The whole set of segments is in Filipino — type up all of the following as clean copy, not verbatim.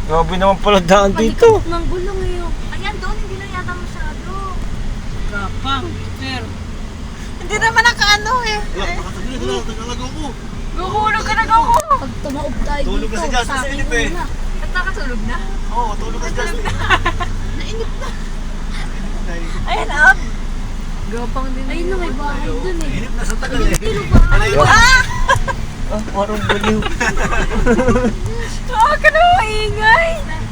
Grabe naman pala daan dito. Palikabok ng gulong eh. Ayan, doon, hindi lang yata masyado. Gapang, sir. Hindi naman nakaano eh. Wala, nakasaglit na. Naglalagaw ko. Guhulog ka na ako. Pag tumaob tayo Tulog dito, na si Justin sa sa akin inip eh. muna. At nakatulog na. Oo, tulog ka dyan. Nainip na. Ayan, up. Gapang din. Ayun na, may bahay dun eh. Inip na sa tagal eh. Tilo bahay. Ah, parang baliw. Huwag ka na maingay.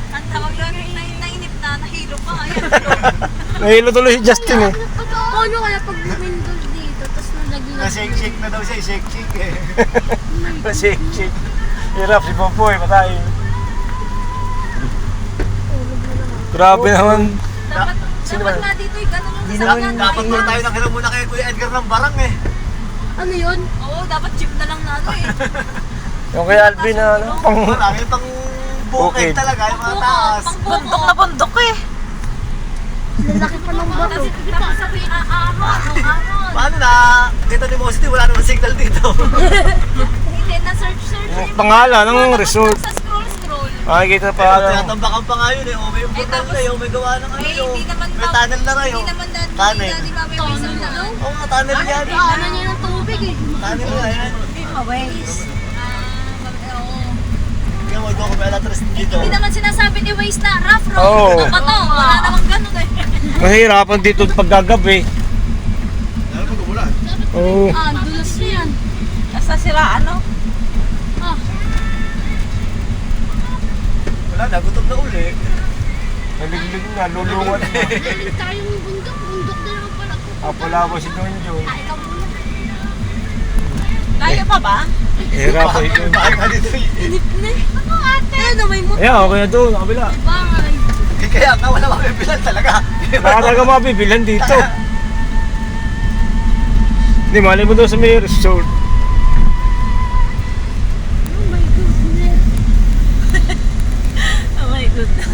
Ang tawag doon, nainip na, nahilo pa. Ayan, Nahilo tuloy si Justin eh. Paano kaya pag lumindol dito, tapos nalaglag? Na-shake-shake na daw siya. Shake-shake eh. Shake. Hirap si Popoy, patay. Grabe naman. dapat nga dito, ganun yung sasakyan. Dapat muna tayo nakiram muna kay Kuya Edgar ng barang eh. Ano yun? Oo, dapat jeep na lang na ano eh. Yung kay Alvin na ano, pang... Marami pang bukid Bukid. talaga, yung mga taas. Bundok na bundok eh. Lalaki pa ng bato. Tapos sabi, ahon. Paano na? Kita ni Mosty, wala naman signal dito. Hindi, na-search. Yung pangalan ng resort. Sa scroll. Makikita pa ano. Tinatambakan pa nga yun eh. O may bundok tapos- na yun, may gawa ng ano Eh, yun. hindi naman May tunnel na kayo. Hindi naman dati, Tunnel. di ba may reason na? Oo nga, tunnel yan. Ano niya ng tubig eh. Tunnel na yan. Waze. Oo. Kaya mo ito kung may alatras dito. Hindi naman sinasabi ni Waze na rough road. Oo. Ano ba to? Wala namang ganun eh. Mahirapan dito pag gagabi. Lalo pag umulan. Oo. Ah, dulas na yan. Nasa sila ano? Ah, Wala na, gutom na uli. Naliglig na, lulungan na. galing tayong bundok. Bundok na naman pala. Apala ko si Donjo. Ah, ikaw muna. Layo pa ba? Hirapan ito. Bakit na dito eh. Inip na eh. Ano ate? Ano, may motor. Ayan, okay na doon, kabila. Bahay. Kaya nga wala mabibilan talaga. Baka talaga mabibilan dito. Hindi, mali mo doon sa may resort. Oh my goodness. Oh my God. The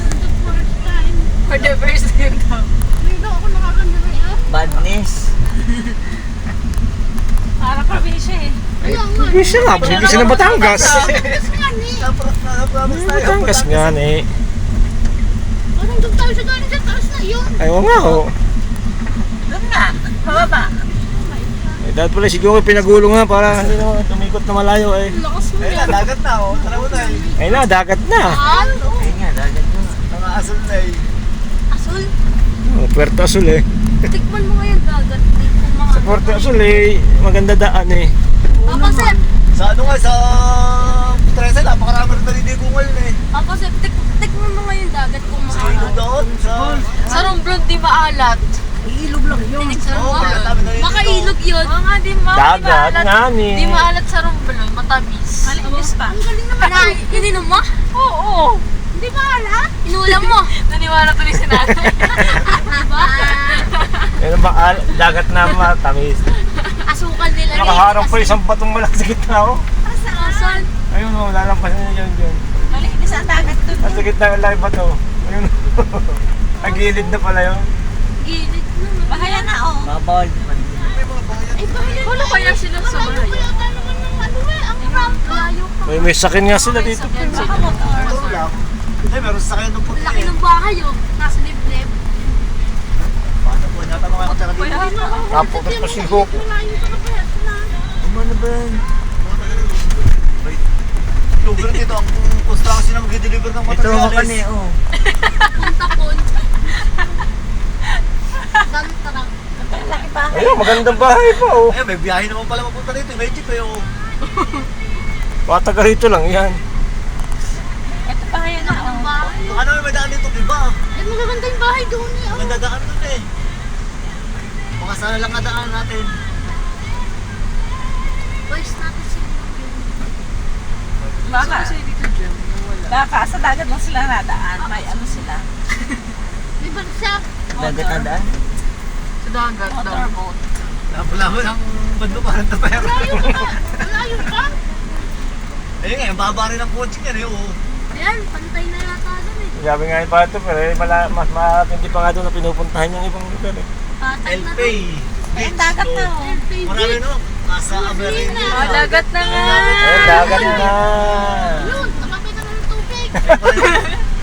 first time. For the first time daw. Hindi ako nakakanda na eh. Badness. Para probinsya eh. Kaya nga. Hindi siya nga, hindi siya ng Batangas. Na-promise tayo. Batangas nga eh. Parang doon tayo sa galing sa taas na yun. Ayaw nga ho. Doon nga. Pababa. Eh, dahil pala si Joey pinagulong nga para hindi naman tumikot na malayo eh. Lakas mo Ayun na, yan. dagat na oh. Tara mo na eh. Ayun na, dagat na. Ano? Ayun nga, dagat na. Mga asul na eh. Asul. Oh, Puerto Azul eh. Tikman mo ngayon dagat. Di ko mga... Sa Puerto Azul eh, maganda daan eh. Papa Sep. Sa ano nga, sa Tresa, napakarami rin naliligungal na eh. Papa Sep, tikman mo ngayon dagat kung Sa ilo maalat. doon, sa... Sa Romblon di maalat. Ilog lang yun. Sa Oo, Romblon. marami naliligo. Makailog yun. Oo nga, di ma. Dagat nga Di ni. maalat sa Romblon, matamis. Malinis pa. Ang galing naman. Ano, ininom mo? Oo. Di maalat? Inulam mo. Naniwala tuloy si nanay. Diba? Ayun ba, dagat na matamis. Asukal nila. Nakaharap pa isang batong malaki sa gitna oh. Asan? Ayun oh, lalampasan niya dyan. Malinis ang dagat doon. At sa gitna ng live bato. Ayun ang gilid na pala yun. Gilid na. Bahaya na oh. Mabawal. Ay, bakit? Wala kaya sila sa Malayo bahay? kaya tayo naman ng ano eh, ang rampa. Malayo pa. May sakin nga sila dito. Baka motor. Ito lang. Hindi, meron sa kayo ng puti Laki eh. ng bahay oh. Nasa liblib. Paano po nata mga katara dito? Naputot pa si Goku. Malayo ka na kaya sila. Ano ba yan? Lugar dito, ang construction na mag-deliver ng materialis. oh. Punta pon. Dantarang. Laki pa. Ayun, magandang bahay pa oh. Ayun, may biyahe naman pala mapunta dito. May jeep eh, oh. Pataga rito lang yan. Ito bahaya na Ang oh. bahay oh. Ano may daan dito, di ba? Ay, magaganda yung bahay doon eh. May dadaan doon eh. Baka sana lang nadaan natin. Boys natin sila. Baka. Baka sa dagat lang sila nadaan. May ano sila. May bagsak. Dagat na daan? Sa dagat daw. Motorboat. Laban ang bando parang tapera. Malayo ka. Malayo ka. Ayun nga, yung baba rin ang coaching yan eh, oh. Ayan, pantay na yata doon eh. Sabi nga yung pato pero eh, mas matindi pa nga doon na pinupuntahan yung ibang lugar eh. Patay na Elpay. doon. Ayun, dagat na oh. Elpay Marami Beach. no, nasa Amerina. Oh, dagat na nga. Ayun, dagat na. Yun, nakapit na ng tubig.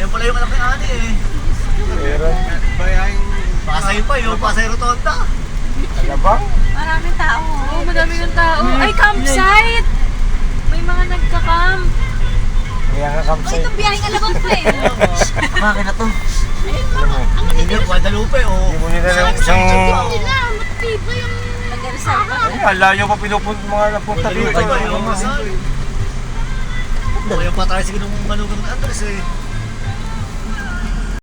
Ayun pala yung anak ni Ani eh. Meron. Pasay pa yun, Pasay Rotonda. Alabang. Maraming tao. Oo, madami ng tao. Ay, campsite! May mga nagka-camp. Kaya nga Oh, campsite. itong biyaheng alabang pa eh. Bakit na to? Alam mo, Hindi na Guadalupe oh. hindi mo nila lang isang... Nila, matibay yung... Nag-reserve. Ay, alayo pa pinupunta mga napunta dito. Guadalupe pa yun. Ayaw pa tayo sige nung manugang ni Andres eh.